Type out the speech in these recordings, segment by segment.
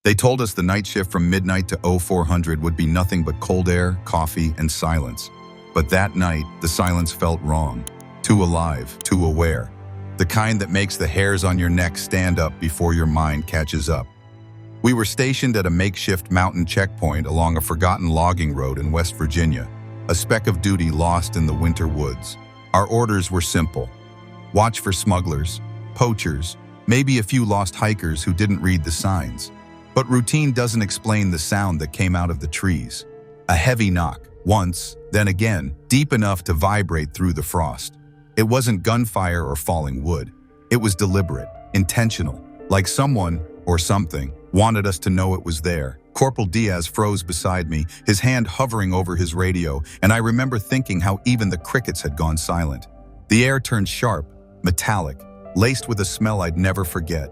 They told us the night shift from midnight to 0400 would be nothing but cold air, coffee, and silence. But that night, the silence felt wrong. Too alive, too aware. The kind that makes the hairs on your neck stand up before your mind catches up. We were stationed at a makeshift mountain checkpoint along a forgotten logging road in West Virginia, a speck of duty lost in the winter woods. Our orders were simple. Watch for smugglers, poachers, maybe a few lost hikers who didn't read the signs. But routine doesn't explain the sound that came out of the trees. A heavy knock, once, then again, deep enough to vibrate through the frost. It wasn't gunfire or falling wood. It was deliberate, intentional, like someone, or something, wanted us to know it was there. Corporal Diaz froze beside me, his hand hovering over his radio, and I remember thinking how even the crickets had gone silent. The air turned sharp, metallic, laced with a smell I'd never forget.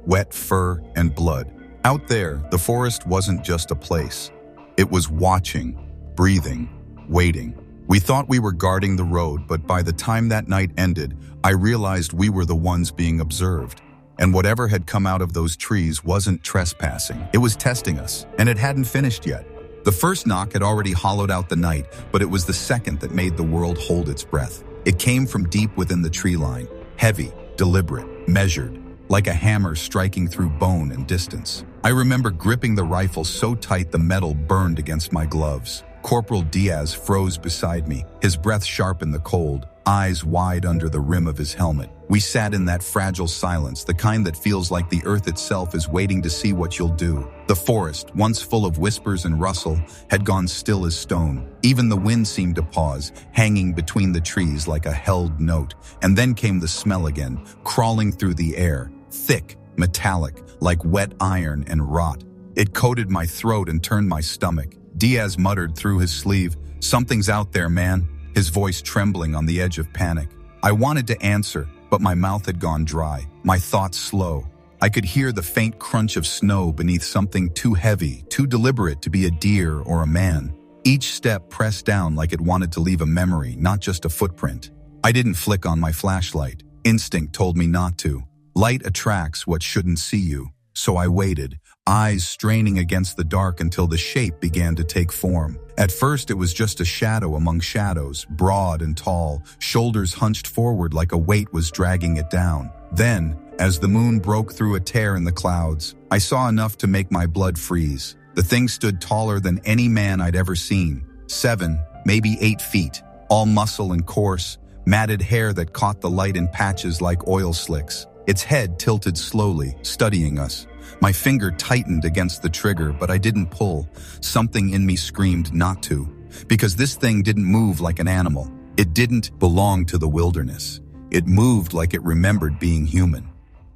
Wet fur and blood. Out there, the forest wasn't just a place. It was watching, breathing, waiting. We thought we were guarding the road, but by the time that night ended, I realized we were the ones being observed. And whatever had come out of those trees wasn't trespassing. It was testing us, and it hadn't finished yet. The first knock had already hollowed out the night, but it was the second that made the world hold its breath. It came from deep within the tree line, heavy, deliberate, measured, like a hammer striking through bone and distance. I remember gripping the rifle so tight the metal burned against my gloves. Corporal Diaz froze beside me, his breath sharp in the cold, eyes wide under the rim of his helmet. We sat in that fragile silence, the kind that feels like the earth itself is waiting to see what you'll do. The forest, once full of whispers and rustle, had gone still as stone. Even the wind seemed to pause, hanging between the trees like a held note. And then came the smell again, crawling through the air, thick, metallic, like wet iron and rot. It coated my throat and turned my stomach. Diaz muttered through his sleeve, "Something's out there, man," his voice trembling on the edge of panic. I wanted to answer, but my mouth had gone dry, my thoughts slow. I could hear the faint crunch of snow beneath something too heavy, too deliberate to be a deer or a man. Each step pressed down like it wanted to leave a memory, not just a footprint. I didn't flick on my flashlight. Instinct told me not to. Light attracts what shouldn't see you. So I waited, eyes straining against the dark until the shape began to take form. At first, it was just a shadow among shadows, broad and tall, shoulders hunched forward like a weight was dragging it down. Then, as the moon broke through a tear in the clouds, I saw enough to make my blood freeze. The thing stood taller than any man I'd ever seen. 7, maybe 8 feet, all muscle and coarse, matted hair that caught the light in patches like oil slicks. Its head tilted slowly, studying us. My finger tightened against the trigger, but I didn't pull. Something in me screamed not to. Because this thing didn't move like an animal. It didn't belong to the wilderness. It moved like it remembered being human.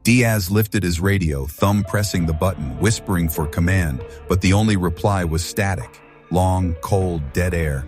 Diaz lifted his radio, thumb pressing the button, whispering for command, but the only reply was static. Long, cold, dead air.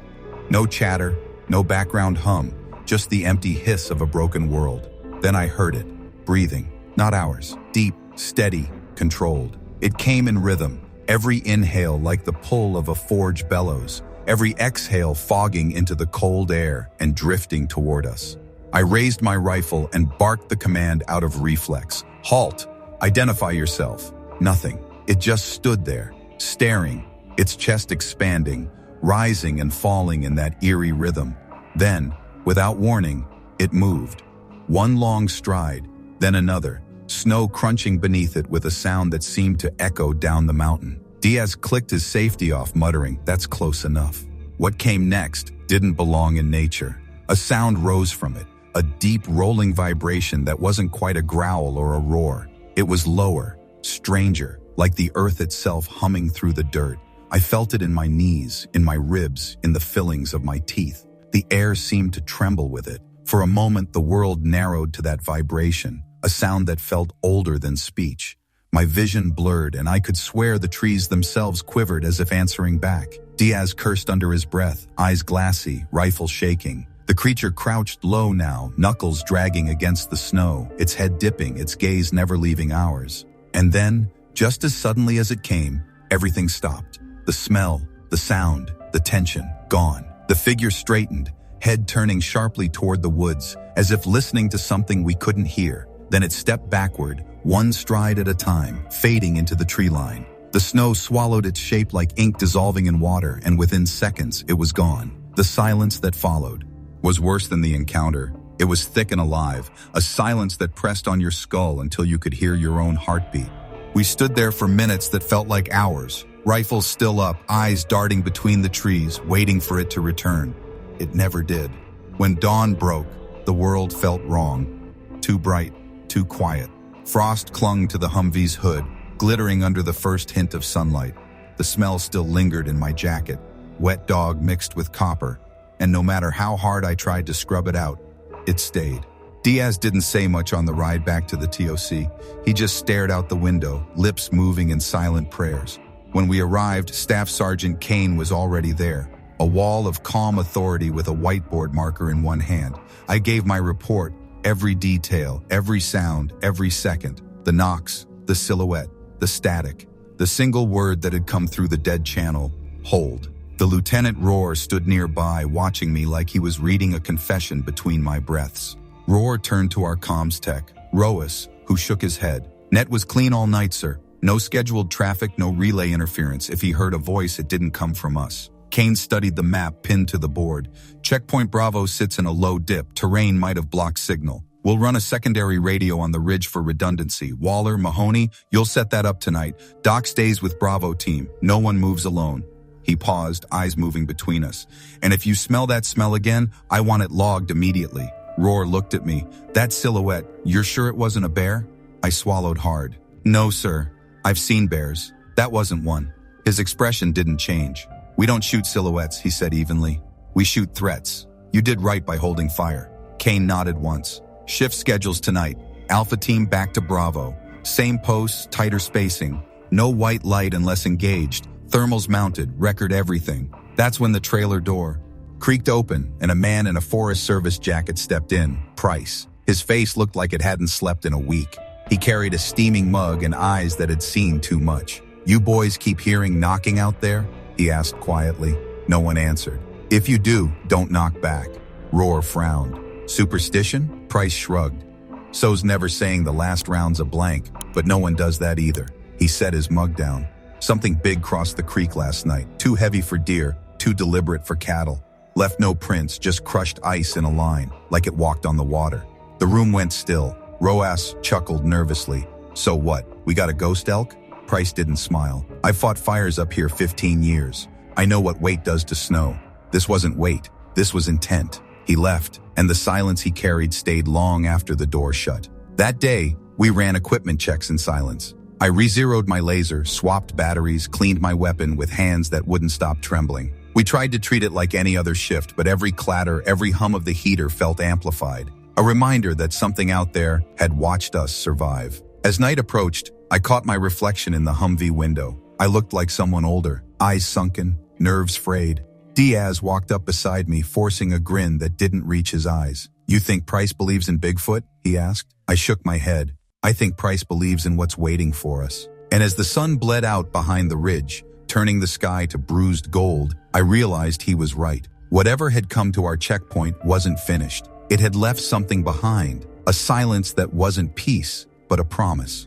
No chatter, no background hum, just the empty hiss of a broken world. Then I heard it. Breathing, not ours, deep, steady, controlled. It came in rhythm, every inhale like the pull of a forge bellows, every exhale fogging into the cold air and drifting toward us. I raised my rifle and barked the command out of reflex. Halt! Identify yourself. Nothing. It just stood there, staring, its chest expanding, rising and falling in that eerie rhythm. Then, without warning, it moved. One long stride, then another, snow crunching beneath it with a sound that seemed to echo down the mountain. Diaz clicked his safety off, muttering, "That's close enough." What came next didn't belong in nature. A sound rose from it, a deep rolling vibration that wasn't quite a growl or a roar. It was lower, stranger, like the earth itself humming through the dirt. I felt it in my knees, in my ribs, in the fillings of my teeth. The air seemed to tremble with it. For a moment, the world narrowed to that vibration, a sound that felt older than speech. My vision blurred, and I could swear the trees themselves quivered as if answering back. Diaz cursed under his breath, eyes glassy, rifle shaking. The creature crouched low now, knuckles dragging against the snow, its head dipping, its gaze never leaving ours. And then, just as suddenly as it came, everything stopped. The smell, the sound, the tension, gone. The figure straightened, head turning sharply toward the woods, as if listening to something we couldn't hear. Then it stepped backward, one stride at a time, fading into the tree line. The snow swallowed its shape like ink dissolving in water, and within seconds, it was gone. The silence that followed was worse than the encounter. It was thick and alive, a silence that pressed on your skull until you could hear your own heartbeat. We stood there for minutes that felt like hours, rifles still up, eyes darting between the trees, waiting for it to return. It never did. When dawn broke, the world felt wrong. Too bright, too quiet. Frost clung to the Humvee's hood, glittering under the first hint of sunlight. The smell still lingered in my jacket, wet dog mixed with copper, and no matter how hard I tried to scrub it out, it stayed. Diaz didn't say much on the ride back to the TOC. He just stared out the window, lips moving in silent prayers. When we arrived, Staff Sergeant Kane was already there, a wall of calm authority with a whiteboard marker in one hand. I gave my report, every detail, every sound, every second. The knocks, the silhouette, the static, the single word that had come through the dead channel, hold. The Lieutenant Roar stood nearby, watching me like he was reading a confession between my breaths. Roar turned to our comms tech, Roas, who shook his head. Net was clean all night, sir. No scheduled traffic, no relay interference. If he heard a voice, it didn't come from us. Kane studied the map pinned to the board. Checkpoint Bravo sits in a low dip. Terrain might have blocked signal. We'll run a secondary radio on the ridge for redundancy. Waller, Mahoney, you'll set that up tonight. Doc stays with Bravo team. No one moves alone. He paused, eyes moving between us. And if you smell that smell again, I want it logged immediately. Roar looked at me. That silhouette, you're sure it wasn't a bear? I swallowed hard. No, sir. I've seen bears. That wasn't one. His expression didn't change. We don't shoot silhouettes, he said evenly. We shoot threats. You did right by holding fire. Kane nodded once. Shift schedules tonight. Alpha team back to Bravo. Same posts, tighter spacing. No white light unless engaged. Thermals mounted, record everything. That's when the trailer door creaked open and a man in a Forest Service jacket stepped in. Price. His face looked like it hadn't slept in a week. He carried a steaming mug and eyes that had seen too much. You boys keep hearing knocking out there? He asked quietly. No one answered. If you do, don't knock back. Roar frowned. Superstition? Price shrugged. So's never saying the last round's a blank, but no one does that either. He set his mug down. Something big crossed the creek last night. Too heavy for deer, too deliberate for cattle. Left no prints, just crushed ice in a line, like it walked on the water. The room went still. Roas chuckled nervously. So what? We got a ghost elk? Price didn't smile. I've fought fires up here 15 years. I know what weight does to snow. This wasn't weight. This was intent. He left, and the silence he carried stayed long after the door shut. That day, we ran equipment checks in silence. I re-zeroed my laser, swapped batteries, cleaned my weapon with hands that wouldn't stop trembling. We tried to treat it like any other shift, but every clatter, every hum of the heater felt amplified. A reminder that something out there had watched us survive. As night approached, I caught my reflection in the Humvee window. I looked like someone older, eyes sunken, nerves frayed. Diaz walked up beside me, forcing a grin that didn't reach his eyes. You think Price believes in Bigfoot? He asked. I shook my head. I think Price believes in what's waiting for us. And as the sun bled out behind the ridge, turning the sky to bruised gold, I realized he was right. Whatever had come to our checkpoint wasn't finished. It had left something behind, a silence that wasn't peace, but a promise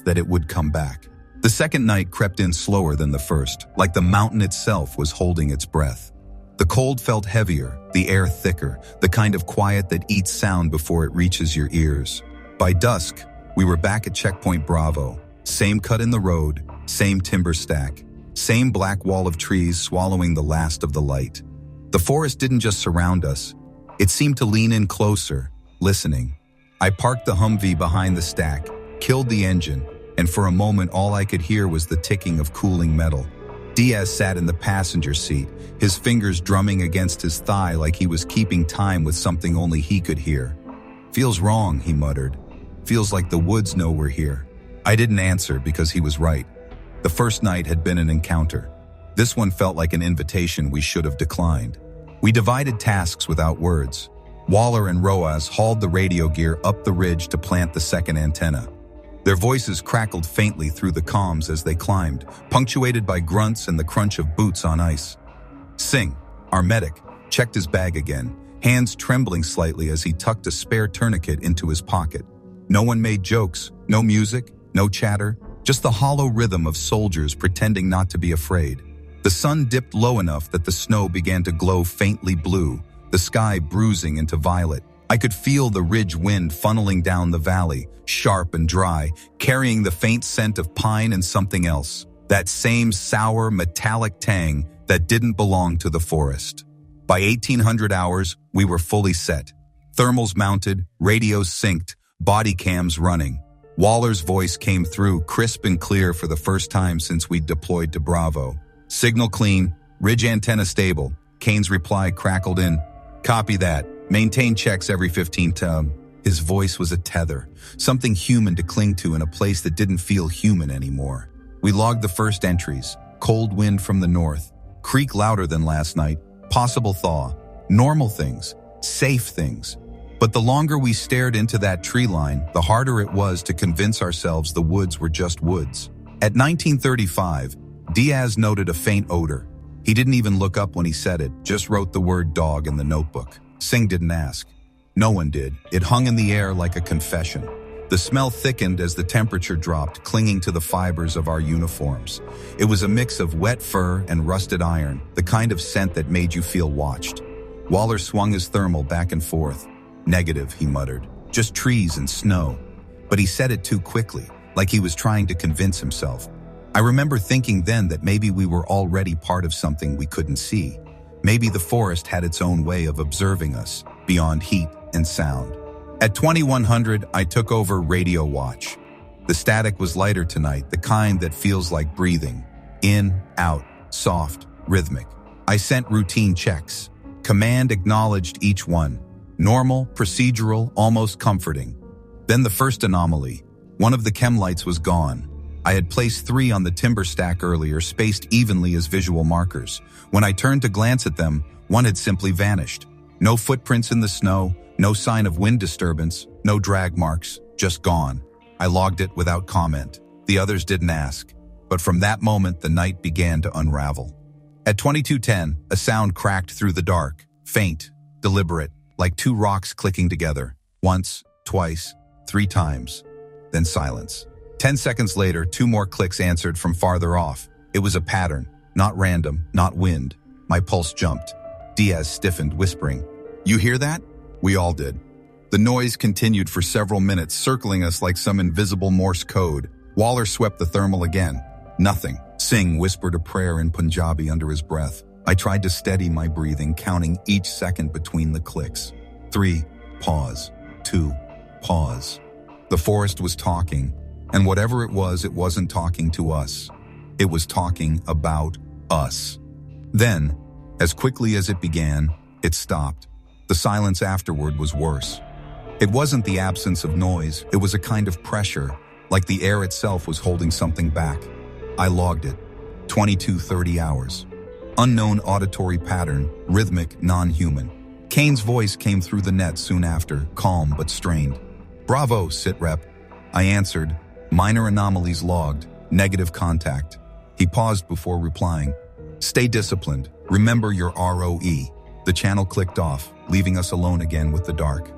that it would come back. The second night crept in slower than the first, like the mountain itself was holding its breath. The cold felt heavier, the air thicker, the kind of quiet that eats sound before it reaches your ears. By dusk, we were back at Checkpoint Bravo. Same cut in the road, same timber stack, same black wall of trees swallowing the last of the light. The forest didn't just surround us. It seemed to lean in closer, listening. I parked the Humvee behind the stack, killed the engine, and for a moment all I could hear was the ticking of cooling metal. Diaz sat in the passenger seat, his fingers drumming against his thigh like he was keeping time with something only he could hear. Feels wrong, he muttered. Feels like the woods know we're here. I didn't answer because he was right. The first night had been an encounter. This one felt like an invitation we should have declined. We divided tasks without words. Waller and Roas hauled the radio gear up the ridge to plant the second antenna. Their voices crackled faintly through the comms as they climbed, punctuated by grunts and the crunch of boots on ice. Singh, our medic, checked his bag again, hands trembling slightly as he tucked a spare tourniquet into his pocket. No one made jokes, no music, no chatter, just the hollow rhythm of soldiers pretending not to be afraid. The sun dipped low enough that the snow began to glow faintly blue, the sky bruising into violet. I could feel the ridge wind funneling down the valley, sharp and dry, carrying the faint scent of pine and something else. That same sour, metallic tang that didn't belong to the forest. By 1800 hours, we were fully set. Thermals mounted, radios synced, body cams running. Waller's voice came through crisp and clear for the first time since we'd deployed to Bravo. Signal clean, ridge antenna stable. Kane's reply crackled in, "Copy that. Maintain checks every 15 to..." His voice was a tether, something human to cling to in a place that didn't feel human anymore. We logged the first entries. Cold wind from the north. Creek louder than last night. Possible thaw. Normal things. Safe things. But the longer we stared into that tree line, the harder it was to convince ourselves the woods were just woods. At 1935, Diaz noted a faint odor. He didn't even look up when he said it, just wrote the word dog in the notebook. Singh didn't ask. No one did. It hung in the air like a confession. The smell thickened as the temperature dropped, clinging to the fibers of our uniforms. It was a mix of wet fur and rusted iron, the kind of scent that made you feel watched. Waller swung his thermal back and forth. "Negative," he muttered. "Just trees and snow." But he said it too quickly, like he was trying to convince himself. I remember thinking then that maybe we were already part of something we couldn't see. Maybe the forest had its own way of observing us, beyond heat and sound. At 2100, I took over radio watch. The static was lighter tonight, the kind that feels like breathing. In, out, soft, rhythmic. I sent routine checks. Command acknowledged each one. Normal, procedural, almost comforting. Then the first anomaly. One of the chem lights was gone. I had placed 3 on the timber stack earlier, spaced evenly as visual markers. When I turned to glance at them, one had simply vanished. No footprints in the snow, no sign of wind disturbance, no drag marks, just gone. I logged it without comment. The others didn't ask. But from that moment, the night began to unravel. At 2210, a sound cracked through the dark, faint, deliberate, like 2 rocks clicking together. Once, twice, 3 times. Then silence. 10 seconds later, 2 more clicks answered from farther off. It was a pattern, not random, not wind. My pulse jumped. Diaz stiffened, whispering, "You hear that?" We all did. The noise continued for several minutes, circling us like some invisible Morse code. Waller swept the thermal again. Nothing. Singh whispered a prayer in Punjabi under his breath. I tried to steady my breathing, counting each second between the clicks. 3, pause. 2, pause. The forest was talking. And whatever it wasn't talking to us. It was talking about us. Then, as quickly as it began, it stopped. The silence afterward was worse. It wasn't the absence of noise, it was a kind of pressure, like the air itself was holding something back. I logged it. 22:30 hours. Unknown auditory pattern, rhythmic, non-human. Kane's voice came through the net soon after, calm but strained. "Bravo, sitrep." I answered. Minor anomalies logged, negative contact. He paused before replying. "Stay disciplined. Remember your ROE." The channel clicked off, leaving us alone again with the dark.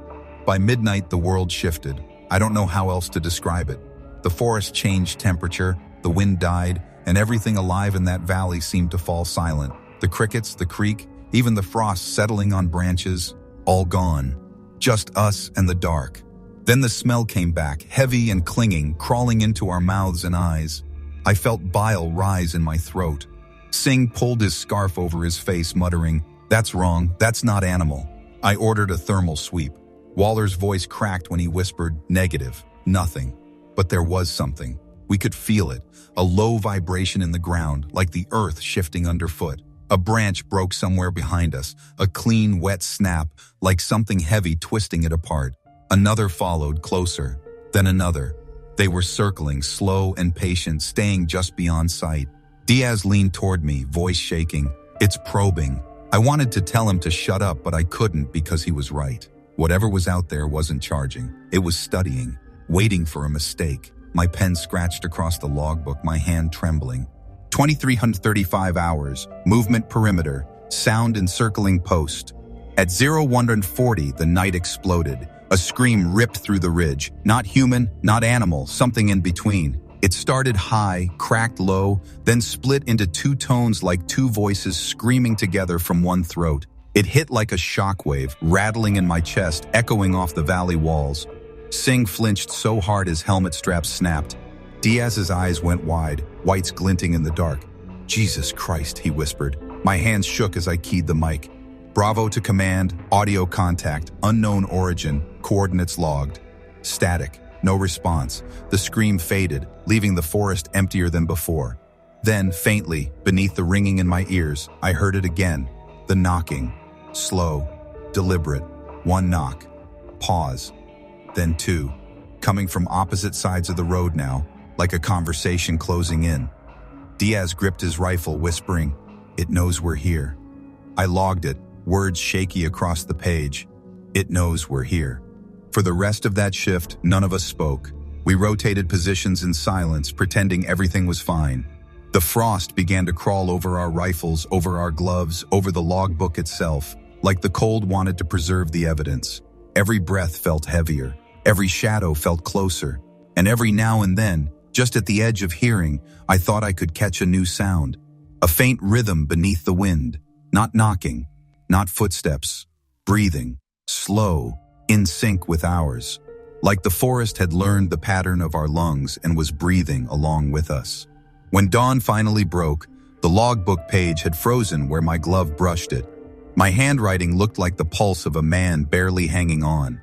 By midnight, the world shifted. I don't know how else to describe it. The forest changed temperature, the wind died, and everything alive in that valley seemed to fall silent. The crickets, the creek, even the frost settling on branches, all gone. Just us and the dark. Then the smell came back, heavy and clinging, crawling into our mouths and eyes. I felt bile rise in my throat. Singh pulled his scarf over his face, muttering, "That's wrong, that's not animal." I ordered a thermal sweep. Waller's voice cracked when he whispered, "Negative, nothing." But there was something. We could feel it, a low vibration in the ground, like the earth shifting underfoot. A branch broke somewhere behind us, a clean, wet snap, like something heavy twisting it apart. Another followed, closer, then another. They were circling, slow and patient, staying just beyond sight. Diaz leaned toward me, voice shaking. "It's probing." I wanted to tell him to shut up, but I couldn't because he was right. Whatever was out there wasn't charging. It was studying, waiting for a mistake. My pen scratched across the logbook, my hand trembling. 2335 hours, movement perimeter, sound encircling post. At 0140, the night exploded. A scream ripped through the ridge. Not human, not animal, something in between. It started high, cracked low, then split into two tones like two voices screaming together from one throat. It hit like a shockwave, rattling in my chest, echoing off the valley walls. Singh flinched so hard his helmet straps snapped. Diaz's eyes went wide, whites glinting in the dark. "Jesus Christ," he whispered. My hands shook as I keyed the mic. "Bravo to command, audio contact, unknown origin, coordinates logged." Static, no response. The scream faded, leaving the forest emptier than before. Then, faintly, beneath the ringing in my ears, I heard it again. The knocking. Slow, deliberate. One knock. Pause. Then two. Coming from opposite sides of the road now, like a conversation closing in. Diaz gripped his rifle, whispering, "It knows we're here." I logged it, words shaky across the page. "It knows we're here." For the rest of that shift, none of us spoke. We rotated positions in silence, pretending everything was fine. The frost began to crawl over our rifles, over our gloves, over the logbook itself, like the cold wanted to preserve the evidence. Every breath felt heavier, every shadow felt closer, and every now and then, just at the edge of hearing, I thought I could catch a new sound. A faint rhythm beneath the wind, not knocking, not footsteps, breathing, slow, in sync with ours, like the forest had learned the pattern of our lungs and was breathing along with us. When dawn finally broke, the logbook page had frozen where my glove brushed it. My handwriting looked like the pulse of a man barely hanging on.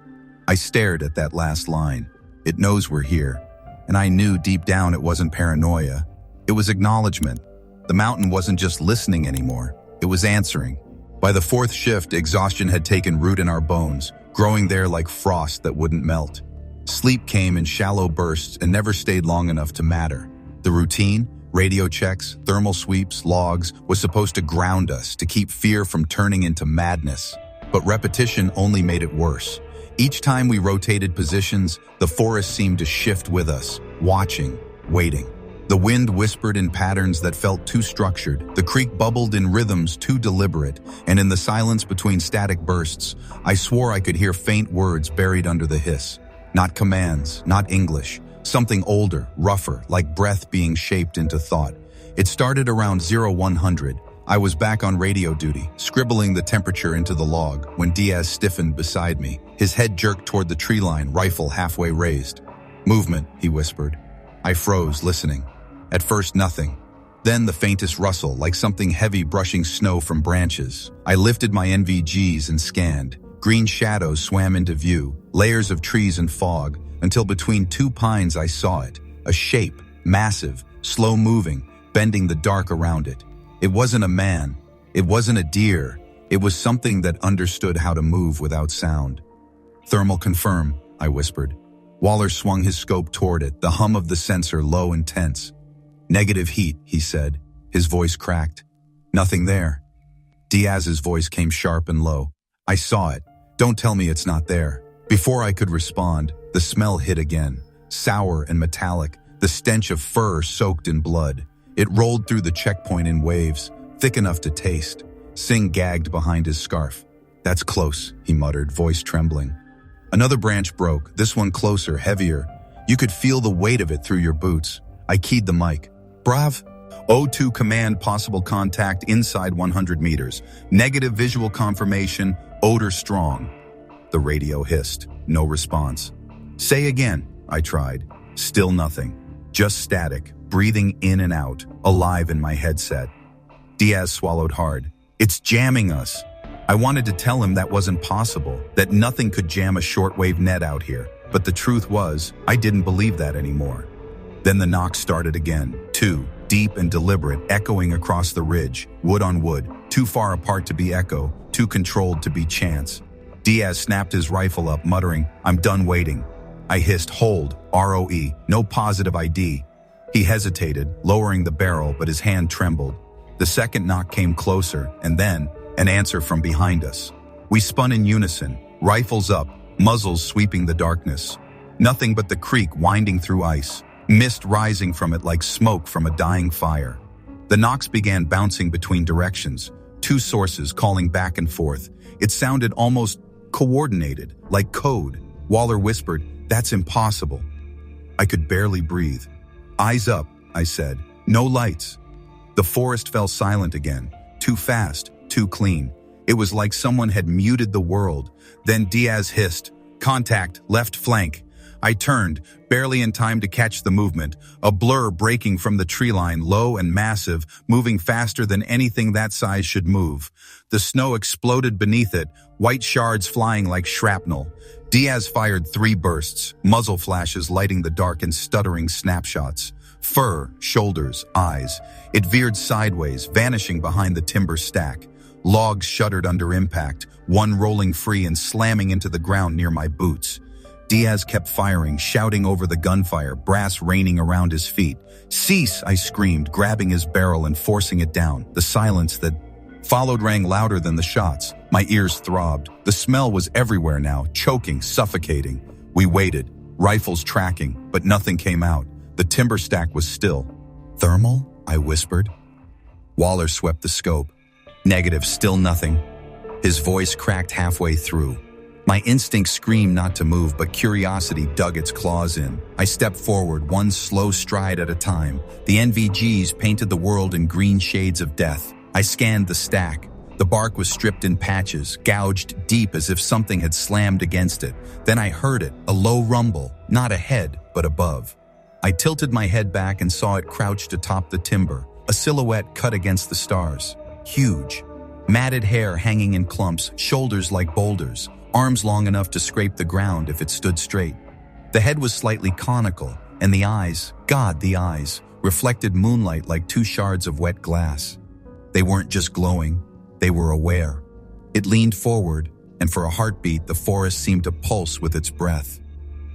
I stared at that last line. "It knows we're here." And I knew deep down it wasn't paranoia. It was acknowledgement. The mountain wasn't just listening anymore. It was answering. By the fourth shift, exhaustion had taken root in our bones, growing there like frost that wouldn't melt. Sleep came in shallow bursts and never stayed long enough to matter. The routine, radio checks, thermal sweeps, logs, was supposed to ground us, to keep fear from turning into madness. But repetition only made it worse. Each time we rotated positions, the forest seemed to shift with us, watching, waiting. The wind whispered in patterns that felt too structured, the creek bubbled in rhythms too deliberate, and in the silence between static bursts, I swore I could hear faint words buried under the hiss. Not commands, not English, something older, rougher, like breath being shaped into thought. It started around 0100. I was back on radio duty, scribbling the temperature into the log, when Diaz stiffened beside me. His head jerked toward the tree line, rifle halfway raised. "Movement," he whispered. I froze, listening. At first, nothing. Then the faintest rustle, like something heavy brushing snow from branches. I lifted my NVGs and scanned. Green shadows swam into view, layers of trees and fog, until between two pines I saw it. A shape, massive, slow-moving, bending the dark around it. It wasn't a man. It wasn't a deer. It was something that understood how to move without sound. "Thermal confirm," I whispered. Waller swung his scope toward it, the hum of the sensor low and tense. "Negative heat," he said. His voice cracked. "Nothing there." Diaz's voice came sharp and low. "I saw it. Don't tell me it's not there." Before I could respond, the smell hit again. Sour and metallic, the stench of fur soaked in blood. It rolled through the checkpoint in waves, thick enough to taste. Singh gagged behind his scarf. "That's close," he muttered, voice trembling. Another branch broke, this one closer, heavier. You could feel the weight of it through your boots. I keyed the mic. "Brav, O2 command, possible contact inside 100 meters. Negative visual confirmation, odor strong." The radio hissed. No response. "Say again," I tried. Still nothing. Just static, breathing in and out, alive in my headset. Diaz swallowed hard. "It's jamming us." I wanted to tell him that wasn't possible, that nothing could jam a shortwave net out here. But the truth was, I didn't believe that anymore. Then the knock started again. Two, deep and deliberate, echoing across the ridge, wood on wood, too far apart to be echo, too controlled to be chance. Diaz snapped his rifle up, muttering, "I'm done waiting." I hissed, "Hold, ROE, no positive ID." He hesitated, lowering the barrel, but his hand trembled. The second knock came closer, and then, an answer from behind us. We spun in unison, rifles up, muzzles sweeping the darkness. Nothing but the creek winding through ice, mist rising from it like smoke from a dying fire. The knocks began bouncing between directions, two sources calling back and forth. It sounded almost coordinated, like code. Waller whispered, "That's impossible." I could barely breathe. "Eyes up," I said. "No lights." The forest fell silent again. Too fast, too clean. It was like someone had muted the world. Then Diaz hissed, "Contact, left flank." I turned, barely in time to catch the movement, a blur breaking from the tree line, low and massive, moving faster than anything that size should move. The snow exploded beneath it, white shards flying like shrapnel. Diaz fired 3 bursts, muzzle flashes lighting the dark in stuttering snapshots. Fur, shoulders, eyes. It veered sideways, vanishing behind the timber stack. Logs shuddered under impact, one rolling free and slamming into the ground near my boots. Diaz kept firing, shouting over the gunfire, brass raining around his feet. "Cease!" I screamed, grabbing his barrel and forcing it down. The silence that followed rang louder than the shots. My ears throbbed. The smell was everywhere now, choking, suffocating. We waited, rifles tracking, but nothing came out. The timber stack was still. "Thermal?" I whispered. Waller swept the scope. "Negative, still nothing." His voice cracked halfway through. My instinct screamed not to move, but curiosity dug its claws in. I stepped forward, one slow stride at a time. The NVGs painted the world in green shades of death. I scanned the stack. The bark was stripped in patches, gouged deep as if something had slammed against it. Then I heard it, a low rumble, not ahead, but above. I tilted my head back and saw it crouched atop the timber, a silhouette cut against the stars. Huge. Matted hair hanging in clumps, shoulders like boulders, arms long enough to scrape the ground if it stood straight. The head was slightly conical, and the eyes, God, the eyes, reflected moonlight like 2 shards of wet glass. They weren't just glowing, they were aware. It leaned forward, and for a heartbeat, the forest seemed to pulse with its breath.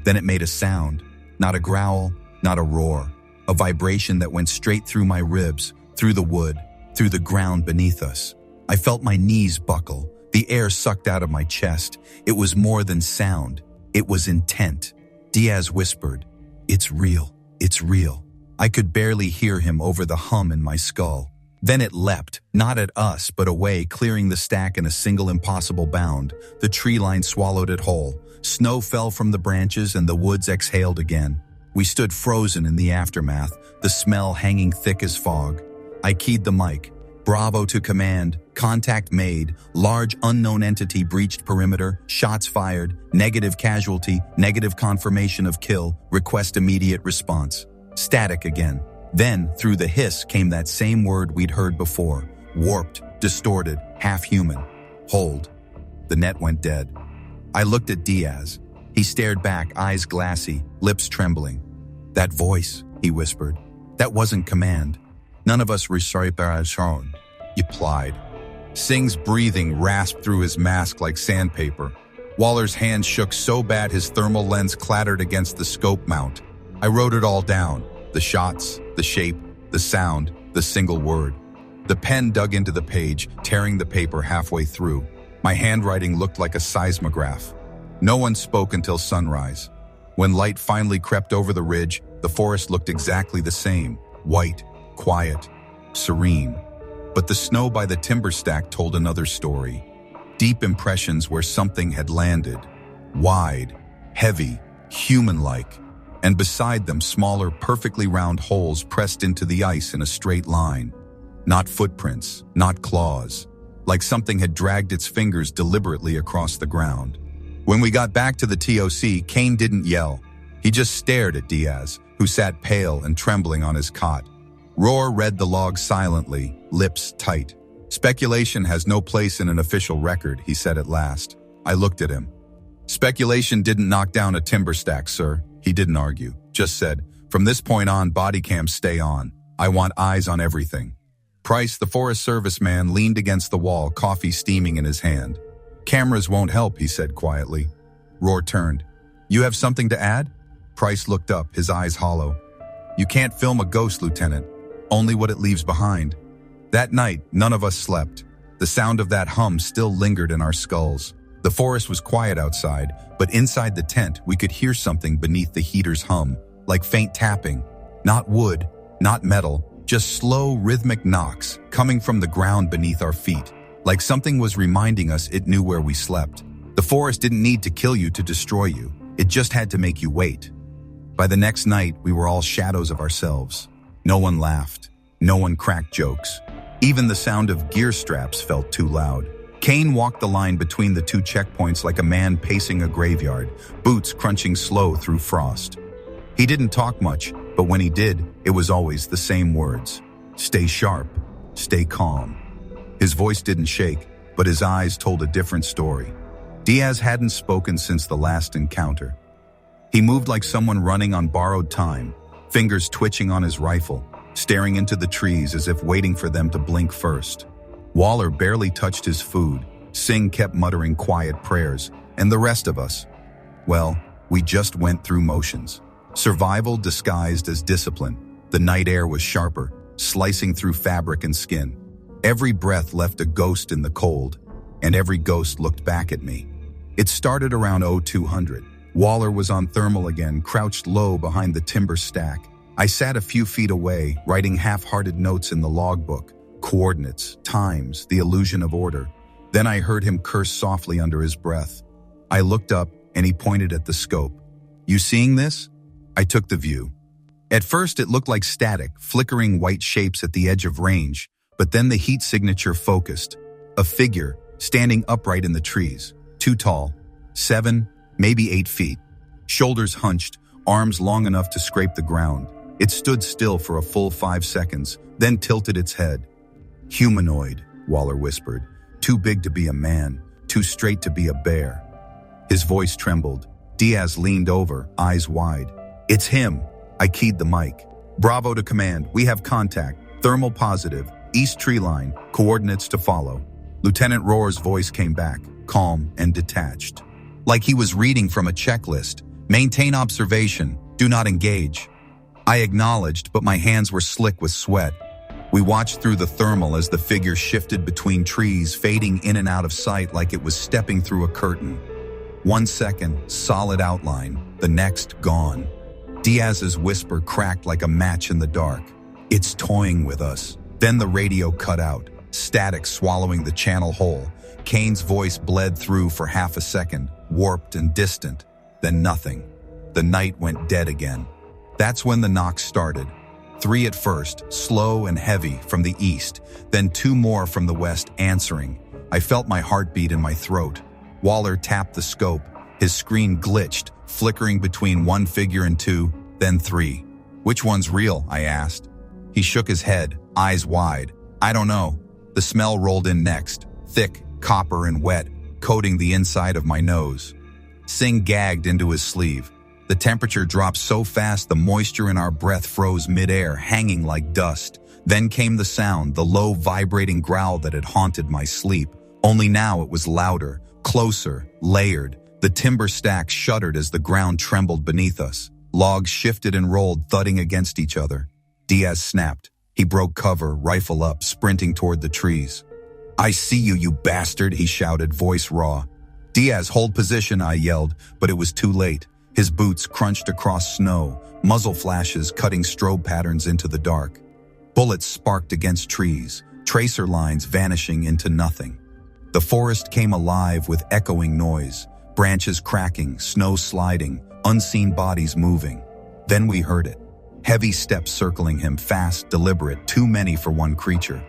Then it made a sound, not a growl, not a roar, a vibration that went straight through my ribs, through the wood, through the ground beneath us. I felt my knees buckle, the air sucked out of my chest. It was more than sound, it was intent. Diaz whispered, "It's real, it's real." I could barely hear him over the hum in my skull. Then it leapt, not at us, but away, clearing the stack in a single impossible bound. The tree line swallowed it whole. Snow fell from the branches and the woods exhaled again. We stood frozen in the aftermath, the smell hanging thick as fog. I keyed the mic. "Bravo to command, contact made, large unknown entity breached perimeter, shots fired, negative casualty, negative confirmation of kill, request immediate response." Static again. Then, through the hiss, came that same word we'd heard before. Warped, distorted, half-human. "Hold." The net went dead. I looked at Diaz. He stared back, eyes glassy, lips trembling. "That voice," he whispered. "That wasn't command. None of us respiration." He plied. Singh's breathing rasped through his mask like sandpaper. Waller's hand shook so bad his thermal lens clattered against the scope mount. I wrote it all down. The shots, the shape, the sound, the single word. The pen dug into the page, tearing the paper halfway through. My handwriting looked like a seismograph. No one spoke until sunrise. When light finally crept over the ridge, the forest looked exactly the same. White, quiet, serene. But the snow by the timber stack told another story. Deep impressions where something had landed. Wide, heavy, human-like. And beside them smaller, perfectly round holes pressed into the ice in a straight line. Not footprints, not claws. Like something had dragged its fingers deliberately across the ground. When we got back to the TOC, Kane didn't yell. He just stared at Diaz, who sat pale and trembling on his cot. Roar read the log silently, lips tight. "Speculation has no place in an official record," he said at last. I looked at him. "Speculation didn't knock down a timber stack, sir." He didn't argue, just said, "From this point on, body cams stay on. I want eyes on everything." Price, the Forest Service man, leaned against the wall, coffee steaming in his hand. "Cameras won't help," he said quietly. Roar turned. "You have something to add?" Price looked up, his eyes hollow. "You can't film a ghost, Lieutenant. Only what it leaves behind." That night, none of us slept. The sound of that hum still lingered in our skulls. The forest was quiet outside, but inside the tent, we could hear something beneath the heater's hum, like faint tapping. Not wood, not metal, just slow, rhythmic knocks coming from the ground beneath our feet, like something was reminding us it knew where we slept. The forest didn't need to kill you to destroy you. It just had to make you wait. By the next night, we were all shadows of ourselves. No one laughed. No one cracked jokes. Even the sound of gear straps felt too loud. Kane walked the line between the two checkpoints like a man pacing a graveyard, boots crunching slow through frost. He didn't talk much, but when he did, it was always the same words. Stay sharp. Stay calm. His voice didn't shake, but his eyes told a different story. Diaz hadn't spoken since the last encounter. He moved like someone running on borrowed time, fingers twitching on his rifle, staring into the trees as if waiting for them to blink first. Waller barely touched his food. Singh kept muttering quiet prayers, and the rest of us, well, we just went through motions. Survival disguised as discipline. The night air was sharper, slicing through fabric and skin. Every breath left a ghost in the cold, and every ghost looked back at me. It started around 0200. Waller was on thermal again, crouched low behind the timber stack. I sat a few feet away, writing half-hearted notes in the logbook. Coordinates, times, the illusion of order. Then I heard him curse softly under his breath. I looked up, and he pointed at the scope. You seeing this? I took the view. At first, it looked like static, flickering white shapes at the edge of range, but then the heat signature focused. A figure, standing upright in the trees. Too tall. 7, maybe 8 feet. Shoulders hunched, arms long enough to scrape the ground. It stood still for a full 5 seconds, then tilted its head. Humanoid, Waller whispered. Too big to be a man, too straight to be a bear. His voice trembled. Diaz leaned over, eyes wide. It's him. I keyed the mic. Bravo to command. We have contact. Thermal positive. East tree line. Coordinates to follow. Lieutenant Rohr's voice came back, calm and detached. Like he was reading from a checklist. Maintain observation. Do not engage. I acknowledged, but my hands were slick with sweat. We watched through the thermal as the figure shifted between trees, fading in and out of sight like it was stepping through a curtain. 1 second, solid outline. The next, gone. Diaz's whisper cracked like a match in the dark. It's toying with us. Then the radio cut out, static swallowing the channel whole. Kane's voice bled through for half a second, warped and distant. Then nothing. The night went dead again. That's when the knocks started. 3 at first, slow and heavy from the east, then 2 more from the west answering. I felt my heartbeat in my throat. Waller tapped the scope. His screen glitched, flickering between 1 figure and 2, then 3. Which one's real? I asked. He shook his head, eyes wide. I don't know. The smell rolled in next, thick, copper and wet, coating the inside of my nose. Singh gagged into his sleeve. The temperature dropped so fast the moisture in our breath froze midair, hanging like dust. Then came the sound, the low vibrating growl that had haunted my sleep. Only now it was louder, closer, layered. The timber stack shuddered as the ground trembled beneath us. Logs shifted and rolled, thudding against each other. Diaz snapped. He broke cover, rifle up, sprinting toward the trees. I see you, you bastard, he shouted, voice raw. Diaz, hold position, I yelled, but it was too late. His boots crunched across snow, muzzle flashes cutting strobe patterns into the dark. Bullets sparked against trees, tracer lines vanishing into nothing. The forest came alive with echoing noise, branches cracking, snow sliding, unseen bodies moving. Then we heard it. Heavy steps circling him, fast, deliberate, too many for one creature.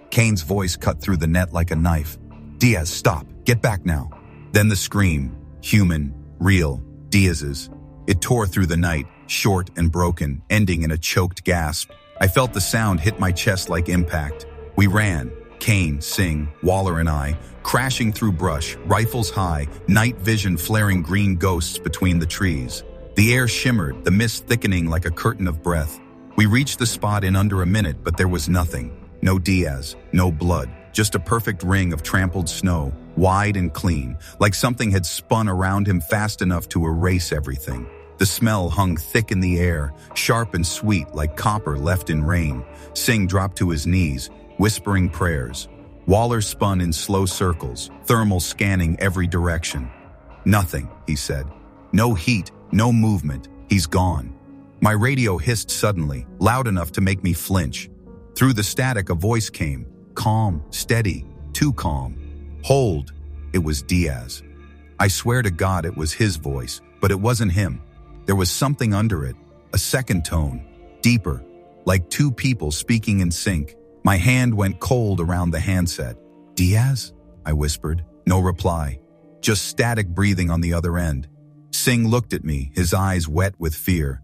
Kane's voice cut through the net like a knife. Diaz, stop. Get back now. Then the scream. Human. Real. Diaz's. It tore through the night, short and broken, ending in a choked gasp. I felt the sound hit my chest like impact. We ran. Kane, Singh, Waller and I, crashing through brush, rifles high, night vision flaring green ghosts between the trees. The air shimmered, the mist thickening like a curtain of breath. We reached the spot in under a minute, but there was nothing. No Diaz, no blood, just a perfect ring of trampled snow, wide and clean, like something had spun around him fast enough to erase everything. The smell hung thick in the air, sharp and sweet like copper left in rain. Singh dropped to his knees, whispering prayers. Waller spun in slow circles, thermal scanning every direction. Nothing, he said. No heat, no movement. He's gone. My radio hissed suddenly, loud enough to make me flinch. Through the static, a voice came. Calm, steady, too calm. Hold. It was Diaz. I swear to God it was his voice, but it wasn't him. There was something under it, A second tone, deeper, like two people speaking in sync. My hand went cold around the handset. "Diaz?" I whispered. No reply, just static breathing on the other end. Singh looked at me, his eyes wet with fear.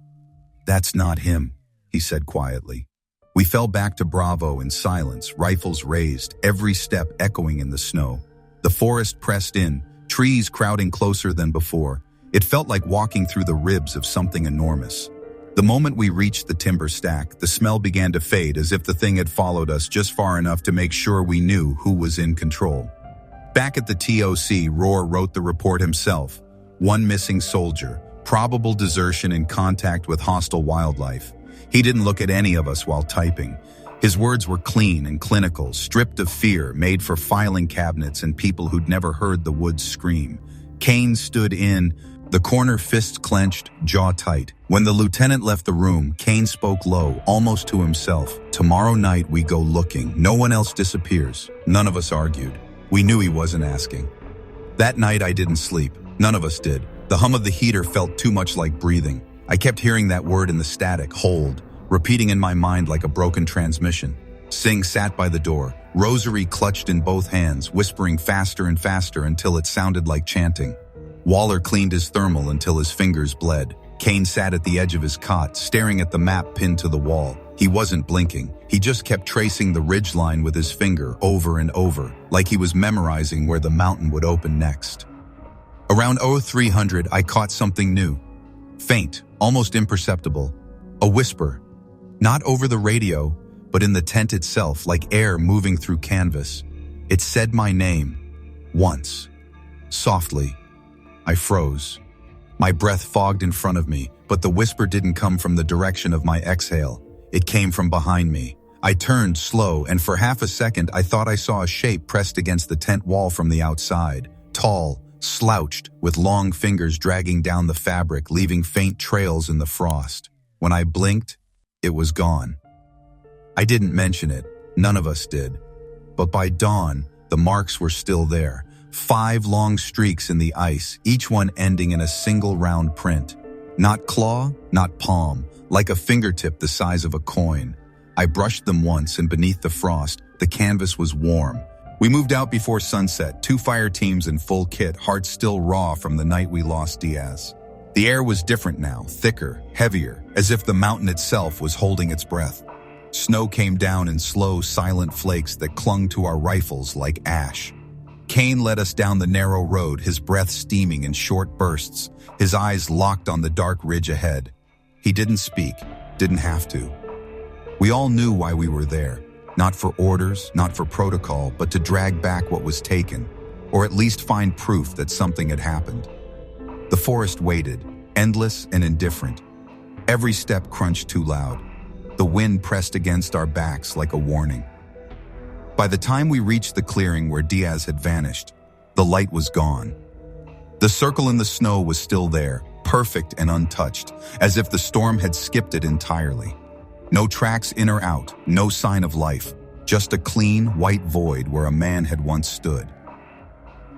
"That's not him," he said quietly. We fell back to Bravo in silence, rifles raised, every step echoing in the snow. The forest pressed in, trees crowding closer than before. It felt like walking through the ribs of something enormous. The moment we reached the timber stack, the smell began to fade as if the thing had followed us just far enough to make sure we knew who was in control. Back at the TOC, Rohr wrote the report himself. 1 missing soldier, probable desertion in contact with hostile wildlife. He didn't look at any of us while typing. His words were clean and clinical, stripped of fear, made for filing cabinets and people who'd never heard the woods scream. Kane stood in, the corner fists clenched, jaw tight. When the lieutenant left the room, Kane spoke low, almost to himself. "Tomorrow night we go looking. No one else disappears." None of us argued. We knew he wasn't asking. That night I didn't sleep. None of us did. The hum of the heater felt too much like breathing. I kept hearing that word in the static, hold, repeating in my mind like a broken transmission. Singh sat by the door, rosary clutched in both hands, whispering faster and faster until it sounded like chanting. Waller cleaned his thermal until his fingers bled. Kane sat at the edge of his cot, staring at the map pinned to the wall. He wasn't blinking. He just kept tracing the ridgeline with his finger over and over, like he was memorizing where the mountain would open next. Around 0300, I caught something new. Faint, almost imperceptible. A whisper. Not over the radio, but in the tent itself, like air moving through canvas. It said my name. Once. Softly. I froze. My breath fogged in front of me, but the whisper didn't come from the direction of my exhale. It came from behind me. I turned slow, and for half a second I thought I saw a shape pressed against the tent wall from the outside. Tall, slouched, with long fingers dragging down the fabric, leaving faint trails in the frost. When I blinked, it was gone. I didn't mention it. None of us did. But by dawn, the marks were still there. 5 long streaks in the ice, each one ending in a single round print. Not claw, not palm, like a fingertip the size of a coin. I brushed them once, and beneath the frost, the canvas was warm. We moved out before sunset, 2 fire teams in full kit, hearts still raw from the night we lost Diaz. The air was different now, thicker, heavier, as if the mountain itself was holding its breath. Snow came down in slow, silent flakes that clung to our rifles like ash. Kane led us down the narrow road, his breath steaming in short bursts, his eyes locked on the dark ridge ahead. He didn't speak, didn't have to. We all knew why we were there, not for orders, not for protocol, but to drag back what was taken, or at least find proof that something had happened. The forest waited, endless and indifferent. Every step crunched too loud. The wind pressed against our backs like a warning. By the time we reached the clearing where Diaz had vanished, the light was gone. The circle in the snow was still there, perfect and untouched, as if the storm had skipped it entirely. No tracks in or out, no sign of life, just a clean, white void where a man had once stood.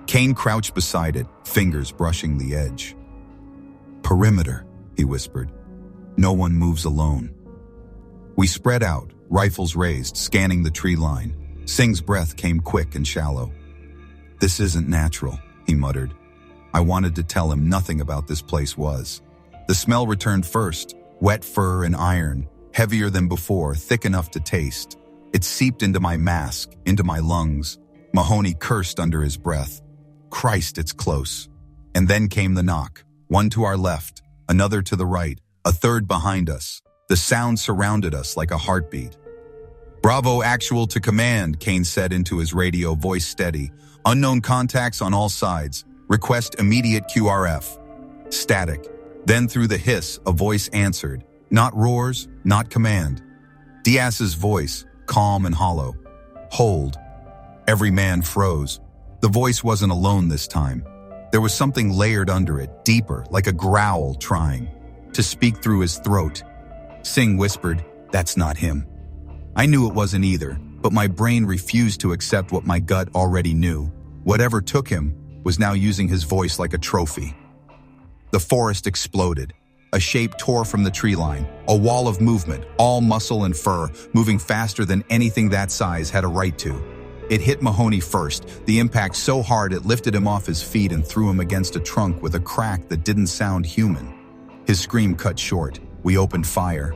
Kane crouched beside it, fingers brushing the edge. "Perimeter," he whispered. "No one moves alone." We spread out, rifles raised, scanning the tree line. Singh's breath came quick and shallow. "This isn't natural," he muttered. I wanted to tell him nothing about this place was. The smell returned first, wet fur and iron, heavier than before, thick enough to taste. It seeped into my mask, into my lungs. Mahoney cursed under his breath. Christ, it's close. And then came the knock. One to our left, another to the right, a third behind us. The sound surrounded us like a heartbeat. "Bravo actual to command," Kane said into his radio, voice steady. "Unknown contacts on all sides. Request immediate QRF." Static. Then through the hiss, a voice answered. Not roars, not command. Diaz's voice, calm and hollow. "Hold." Every man froze. The voice wasn't alone this time. There was something layered under it, deeper, like a growl trying to speak through his throat. Singh whispered, "That's not him." I knew it wasn't either, but my brain refused to accept what my gut already knew. Whatever took him was now using his voice like a trophy. The forest exploded. A shape tore from the tree line, a wall of movement, all muscle and fur, moving faster than anything that size had a right to. It hit Mahoney first, the impact so hard it lifted him off his feet and threw him against a trunk with a crack that didn't sound human. His scream cut short. We opened fire.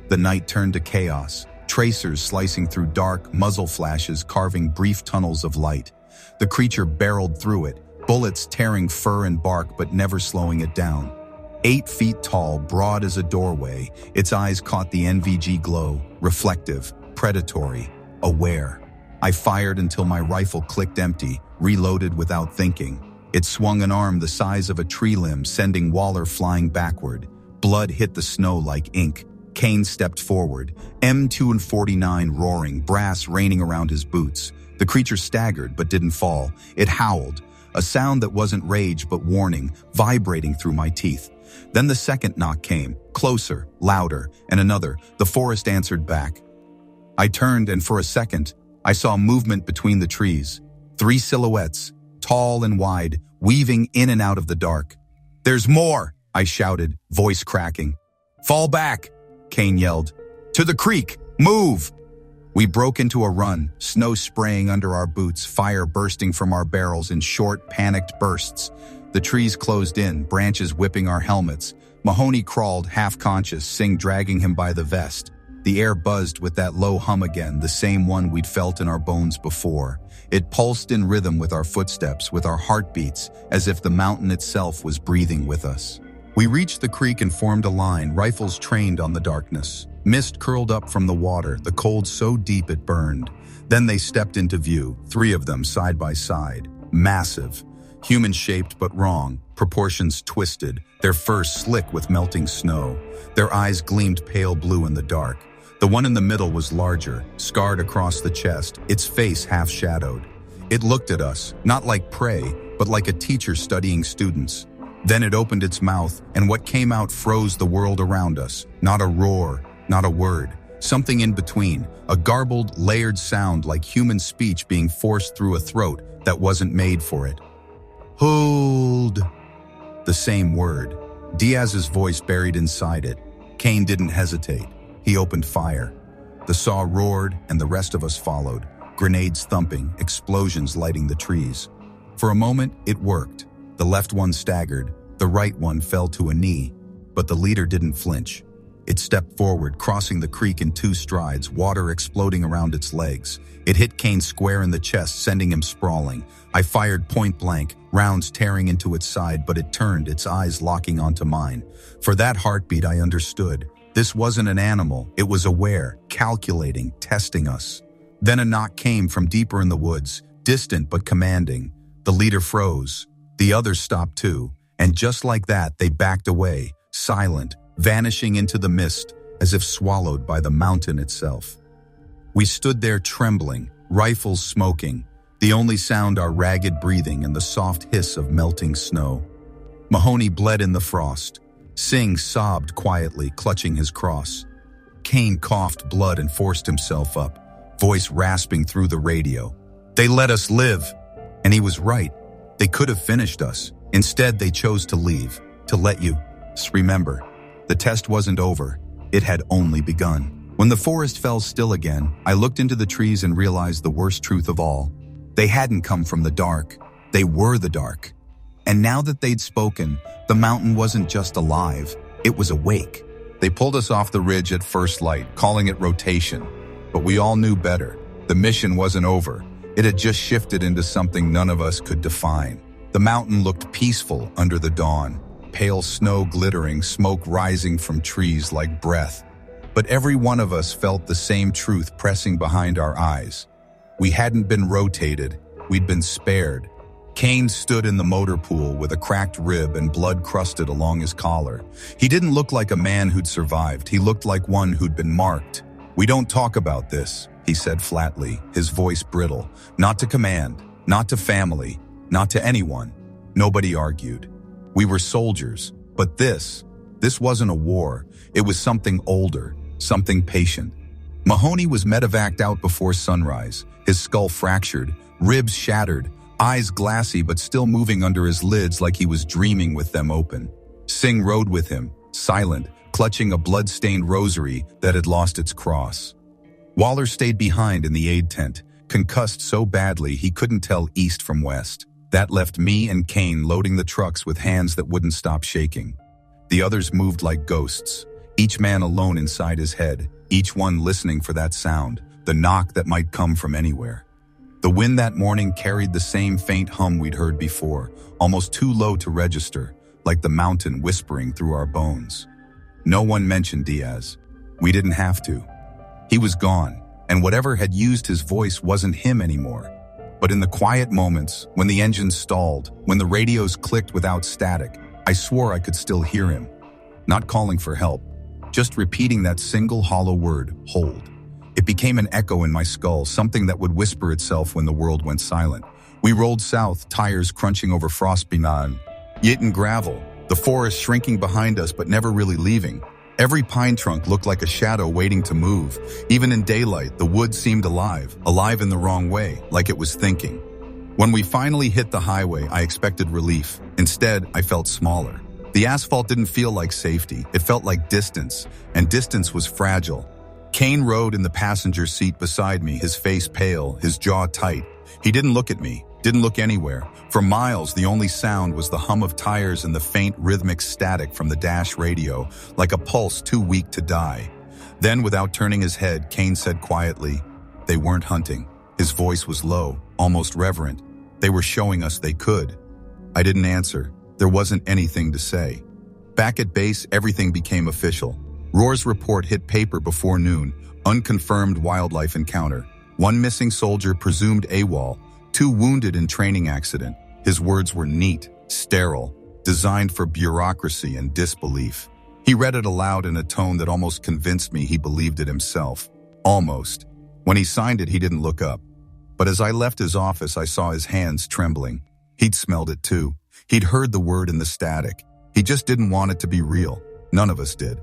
The night turned to chaos, tracers slicing through dark, muzzle flashes carving brief tunnels of light. The creature barreled through it, bullets tearing fur and bark but never slowing it down. 8 feet tall, broad as a doorway, its eyes caught the NVG glow, reflective, predatory, aware. I fired until my rifle clicked empty, reloaded without thinking. It swung an arm the size of a tree limb, sending Waller flying backward. Blood hit the snow like ink. Kane stepped forward, M249 roaring, brass raining around his boots. The creature staggered but didn't fall. It howled, a sound that wasn't rage but warning, vibrating through my teeth. Then the second knock came, closer, louder, and another. The forest answered back. I turned, and for a second, I saw movement between the trees. 3 silhouettes, tall and wide, weaving in and out of the dark. "There's more!" I shouted, voice cracking. "Fall back!" Kane yelled. "To the creek! Move!" We broke into a run, snow spraying under our boots, fire bursting from our barrels in short, panicked bursts. The trees closed in, branches whipping our helmets. Mahoney crawled, half-conscious, Singh dragging him by the vest. The air buzzed with that low hum again, the same one we'd felt in our bones before. It pulsed in rhythm with our footsteps, with our heartbeats, as if the mountain itself was breathing with us. We reached the creek and formed a line, rifles trained on the darkness. Mist curled up from the water, the cold so deep it burned. Then they stepped into view, 3 of them side by side. Massive. Human-shaped but wrong, proportions twisted, their fur slick with melting snow. Their eyes gleamed pale blue in the dark. The one in the middle was larger, scarred across the chest, its face half-shadowed. It looked at us, not like prey, but like a teacher studying students. Then it opened its mouth, and what came out froze the world around us. Not a roar, not a word. Something in between, a garbled, layered sound like human speech being forced through a throat that wasn't made for it. "Hold!" The same word. Diaz's voice buried inside it. Kane didn't hesitate. He opened fire. The saw roared, and the rest of us followed. Grenades thumping, explosions lighting the trees. For a moment, it worked. The left one staggered. The right one fell to a knee. But the leader didn't flinch. It stepped forward, crossing the creek in 2 strides, water exploding around its legs. It hit Kane square in the chest, sending him sprawling. I fired point blank, rounds tearing into its side, but it turned, its eyes locking onto mine. For that heartbeat, I understood. This wasn't an animal. It was aware, calculating, testing us. Then a knock came from deeper in the woods, distant but commanding. The leader froze. The others stopped too. And just like that, they backed away, silent, vanishing into the mist, as if swallowed by the mountain itself. We stood there trembling, rifles smoking, the only sound our ragged breathing and the soft hiss of melting snow. Mahoney bled in the frost. Singh sobbed quietly, clutching his cross. Kane coughed blood and forced himself up, voice rasping through the radio. "They let us live." And he was right. They could have finished us. Instead, they chose to leave, to let you. Remember, the test wasn't over. It had only begun. When the forest fell still again, I looked into the trees and realized the worst truth of all. They hadn't come from the dark. They were the dark. And now that they'd spoken, the mountain wasn't just alive. It was awake. They pulled us off the ridge at first light, calling it rotation. But we all knew better. The mission wasn't over. It had just shifted into something none of us could define. The mountain looked peaceful under the dawn. Pale snow glittering, smoke rising from trees like breath. But every one of us felt the same truth pressing behind our eyes. We hadn't been rotated. We'd been spared. Kane stood in the motor pool with a cracked rib and blood crusted along his collar. He didn't look like a man who'd survived. He looked like one who'd been marked. "We don't talk about this," he said flatly, his voice brittle. "Not to command, not to family, not to anyone." Nobody argued. We were soldiers, but this wasn't a war. It was something older, something patient. Mahoney was medevaced out before sunrise, his skull fractured, ribs shattered, eyes glassy but still moving under his lids like he was dreaming with them open. Singh rode with him, silent, clutching a blood-stained rosary that had lost its cross. Waller stayed behind in the aid tent, concussed so badly he couldn't tell east from west. That left me and Kane loading the trucks with hands that wouldn't stop shaking. The others moved like ghosts, each man alone inside his head, each one listening for that sound, the knock that might come from anywhere. The wind that morning carried the same faint hum we'd heard before, almost too low to register, like the mountain whispering through our bones. No one mentioned Diaz. We didn't have to. He was gone, and whatever had used his voice wasn't him anymore. But in the quiet moments, when the engines stalled, when the radios clicked without static, I swore I could still hear him. Not calling for help, just repeating that single hollow word, hold. It became an echo in my skull, something that would whisper itself when the world went silent. We rolled south, tires crunching over frost-benumbed yit and gravel, the forest shrinking behind us but never really leaving. Every pine trunk looked like a shadow waiting to move. Even in daylight, the wood seemed alive in the wrong way, like it was thinking. When we finally hit the highway, I expected relief. Instead, I felt smaller. The asphalt didn't feel like safety. It felt like distance, and distance was fragile. Kane rode in the passenger seat beside me, his face pale, his jaw tight. He didn't look at me, didn't look anywhere. For miles, the only sound was the hum of tires and the faint rhythmic static from the dash radio, like a pulse too weak to die. Then, without turning his head, Kane said quietly, "They weren't hunting." His voice was low, almost reverent. "They were showing us they could." I didn't answer. There wasn't anything to say. Back at base, everything became official. Rohr's report hit paper before noon. Unconfirmed wildlife encounter. 1 missing soldier presumed AWOL. 2 wounded in training accident. His words were neat, sterile, designed for bureaucracy and disbelief. He read it aloud in a tone that almost convinced me he believed it himself. Almost. When he signed it, he didn't look up. But as I left his office, I saw his hands trembling. He'd smelled it too. He'd heard the word in the static. He just didn't want it to be real. None of us did.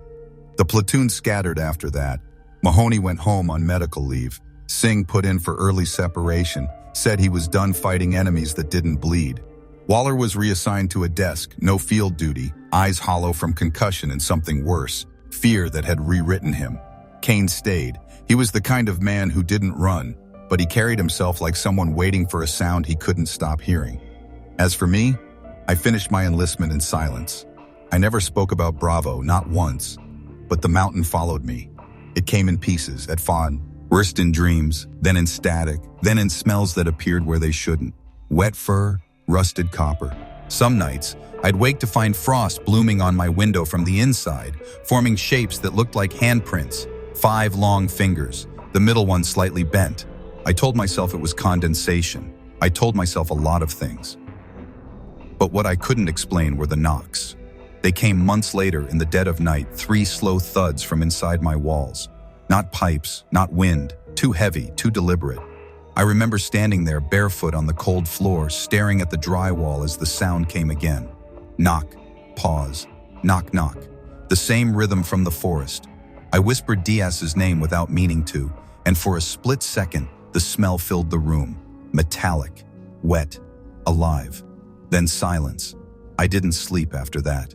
The platoon scattered after that. Mahoney went home on medical leave. Singh put in for early separation, said he was done fighting enemies that didn't bleed. Waller was reassigned to a desk, no field duty, eyes hollow from concussion and something worse, fear that had rewritten him. Kane stayed. He was the kind of man who didn't run, but he carried himself like someone waiting for a sound he couldn't stop hearing. As for me, I finished my enlistment in silence. I never spoke about Bravo, not once. But the mountain followed me. It came in pieces, at fawn, first in dreams, then in static, then in smells that appeared where they shouldn't. Wet fur, rusted copper. Some nights, I'd wake to find frost blooming on my window from the inside, forming shapes that looked like handprints, 5 long fingers, the middle one slightly bent. I told myself it was condensation. I told myself a lot of things. But what I couldn't explain were the knocks. They came months later in the dead of night, 3 slow thuds from inside my walls. Not pipes, not wind, too heavy, too deliberate. I remember standing there barefoot on the cold floor, staring at the drywall as the sound came again. Knock, pause, knock, knock. The same rhythm from the forest. I whispered Diaz's name without meaning to, and for a split second, the smell filled the room. Metallic, wet, alive. Then silence. I didn't sleep after that.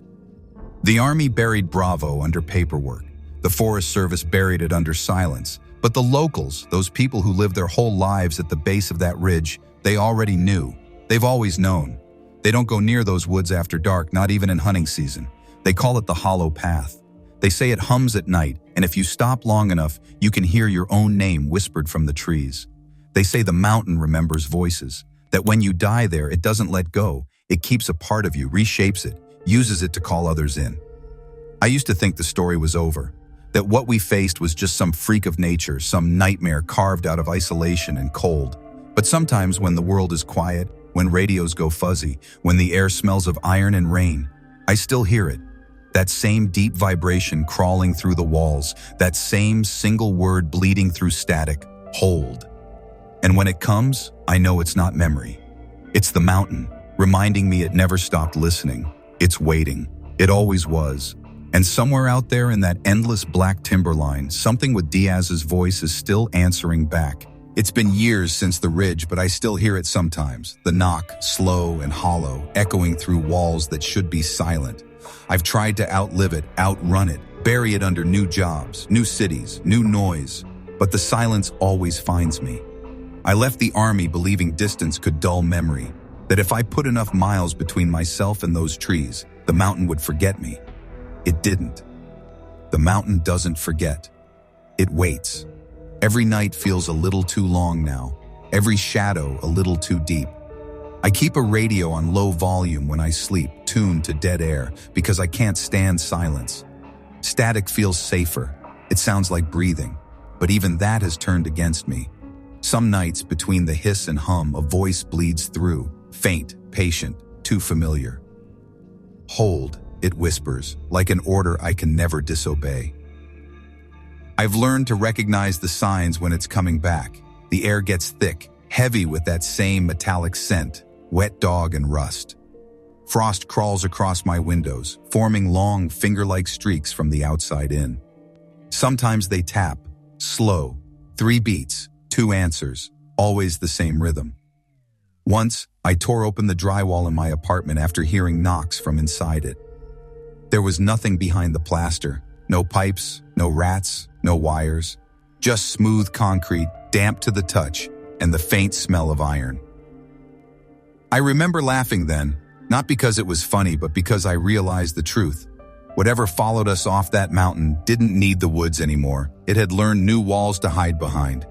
The Army buried Bravo under paperwork. The Forest Service buried it under silence. But the locals, those people who lived their whole lives at the base of that ridge, they already knew. They've always known. They don't go near those woods after dark, not even in hunting season. They call it the Hollow Path. They say it hums at night, and if you stop long enough, you can hear your own name whispered from the trees. They say the mountain remembers voices, that when you die there, it doesn't let go. It keeps a part of you, reshapes it, uses it to call others in. I used to think the story was over, that what we faced was just some freak of nature, some nightmare carved out of isolation and cold. But sometimes when the world is quiet, when radios go fuzzy, when the air smells of iron and rain, I still hear it. That same deep vibration crawling through the walls, that same single word bleeding through static, hold. And when it comes, I know it's not memory. It's the mountain, reminding me it never stopped listening. It's waiting. It always was. And somewhere out there in that endless black timberline, something with Diaz's voice is still answering back. It's been years since the ridge, but I still hear it sometimes. The knock, slow and hollow, echoing through walls that should be silent. I've tried to outlive it, outrun it, bury it under new jobs, new cities, new noise, but the silence always finds me. I left the army believing distance could dull memory, that if I put enough miles between myself and those trees, the mountain would forget me. It didn't. The mountain doesn't forget. It waits. Every night feels a little too long now, every shadow a little too deep. I keep a radio on low volume when I sleep, tuned to dead air, because I can't stand silence. Static feels safer. It sounds like breathing, but even that has turned against me. Some nights, between the hiss and hum, a voice bleeds through, faint, patient, too familiar. Hold, it whispers, like an order I can never disobey. I've learned to recognize the signs when it's coming back. The air gets thick, heavy with that same metallic scent, wet dog and rust. Frost crawls across my windows, forming long, finger-like streaks from the outside in. Sometimes they tap, slow, 3 beats, 2 answers, always the same rhythm. Once, I tore open the drywall in my apartment after hearing knocks from inside it. There was nothing behind the plaster, no pipes, no rats, no wires, just smooth concrete, damp to the touch, and the faint smell of iron. I remember laughing then, not because it was funny, but because I realized the truth. Whatever followed us off that mountain didn't need the woods anymore. It had learned new walls to hide behind.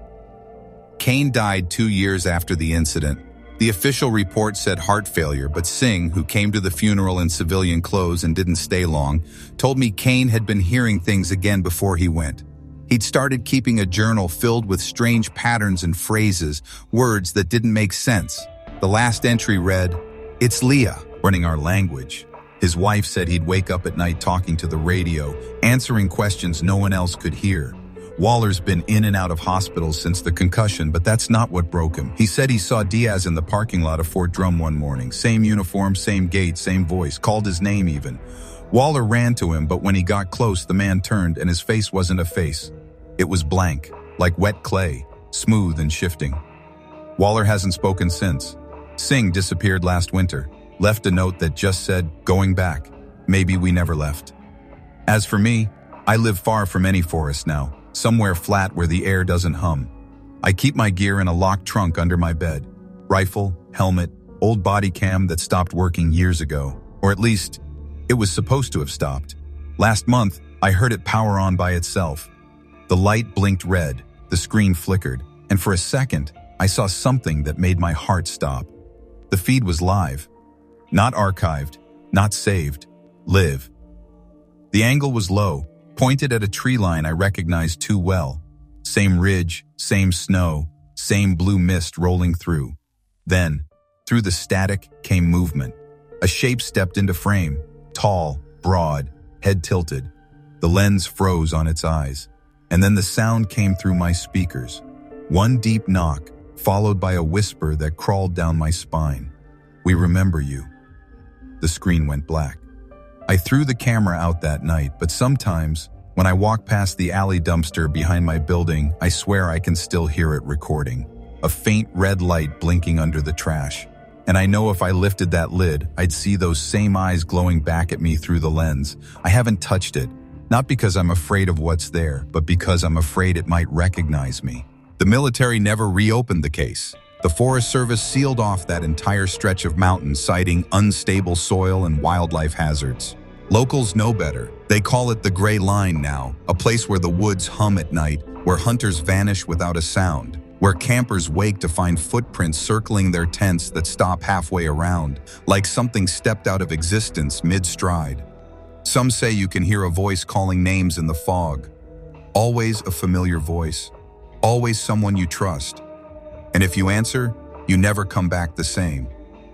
Kane died 2 years after the incident. The official report said heart failure, but Singh, who came to the funeral in civilian clothes and didn't stay long, told me Kane had been hearing things again before he went. He'd started keeping a journal filled with strange patterns and phrases, words that didn't make sense. The last entry read, "It's Leah," learning our language. His wife said he'd wake up at night talking to the radio, answering questions no one else could hear. Waller's been in and out of hospitals since the concussion, but that's not what broke him. He said he saw Diaz in the parking lot of Fort Drum one morning. Same uniform, same gait, same voice, called his name even. Waller ran to him, but when he got close, the man turned and his face wasn't a face. It was blank, like wet clay, smooth and shifting. Waller hasn't spoken since. Singh disappeared last winter, left a note that just said, "Going back. Maybe we never left." As for me, I live far from any forest now, somewhere flat where the air doesn't hum. I keep my gear in a locked trunk under my bed. Rifle, helmet, old body cam that stopped working years ago. Or at least, it was supposed to have stopped. Last month, I heard it power on by itself. The light blinked red, the screen flickered, and for a second, I saw something that made my heart stop. The feed was live. Not archived, not saved. Live. The angle was low, pointed at a tree line I recognized too well. Same ridge, same snow, same blue mist rolling through. Then, through the static came movement. A shape stepped into frame, tall, broad, head tilted. The lens froze on its eyes. And then the sound came through my speakers. One deep knock, followed by a whisper that crawled down my spine. "We remember you." The screen went black. I threw the camera out that night, but sometimes, when I walk past the alley dumpster behind my building, I swear I can still hear it recording. A faint red light blinking under the trash. And I know if I lifted that lid, I'd see those same eyes glowing back at me through the lens. I haven't touched it, not because I'm afraid of what's there, but because I'm afraid it might recognize me. The military never reopened the case. The Forest Service sealed off that entire stretch of mountain, citing unstable soil and wildlife hazards. Locals know better. They call it the Gray Line now, a place where the woods hum at night, where hunters vanish without a sound, where campers wake to find footprints circling their tents that stop halfway around, like something stepped out of existence mid-stride. Some say you can hear a voice calling names in the fog. Always a familiar voice. Always someone you trust. And if you answer, you never come back the same,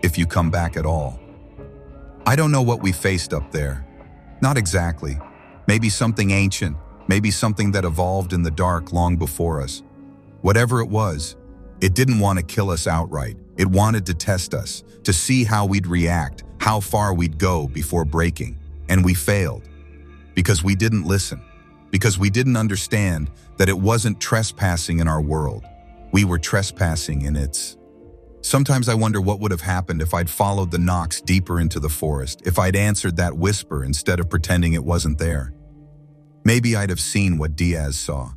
if you come back at all. I don't know what we faced up there. Not exactly. Maybe something ancient, maybe something that evolved in the dark long before us. Whatever it was, it didn't want to kill us outright. It wanted to test us, to see how we'd react, how far we'd go before breaking. And we failed. Because we didn't listen. Because we didn't understand that it wasn't trespassing in our world. We were trespassing in its. Sometimes I wonder what would have happened if I'd followed the knocks deeper into the forest, if I'd answered that whisper instead of pretending it wasn't there. Maybe I'd have seen what Diaz saw.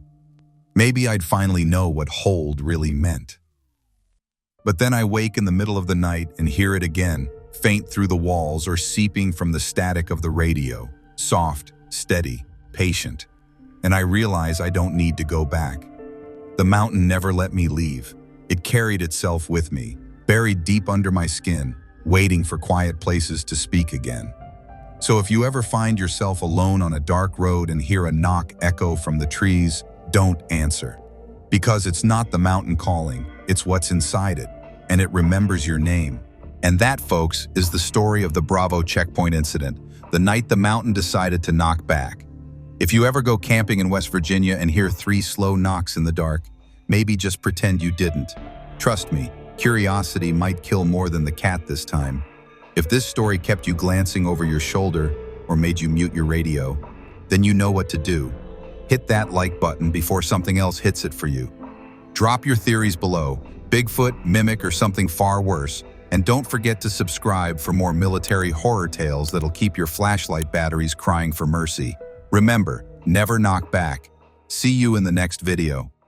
Maybe I'd finally know what hold really meant. But then I wake in the middle of the night and hear it again, faint through the walls or seeping from the static of the radio, soft, steady, patient. And I realize I don't need to go back. The mountain never let me leave. It carried itself with me, buried deep under my skin, waiting for quiet places to speak again. So if you ever find yourself alone on a dark road and hear a knock echo from the trees, don't answer. Because it's not the mountain calling, it's what's inside it, and it remembers your name. And that, folks, is the story of the Bravo checkpoint incident, the night the mountain decided to knock back. If you ever go camping in West Virginia and hear 3 slow knocks in the dark, maybe just pretend you didn't. Trust me, curiosity might kill more than the cat this time. If this story kept you glancing over your shoulder or made you mute your radio, then you know what to do. Hit that like button before something else hits it for you. Drop your theories below, Bigfoot, mimic, or something far worse, and don't forget to subscribe for more military horror tales that'll keep your flashlight batteries crying for mercy. Remember, never knock back. See you in the next video.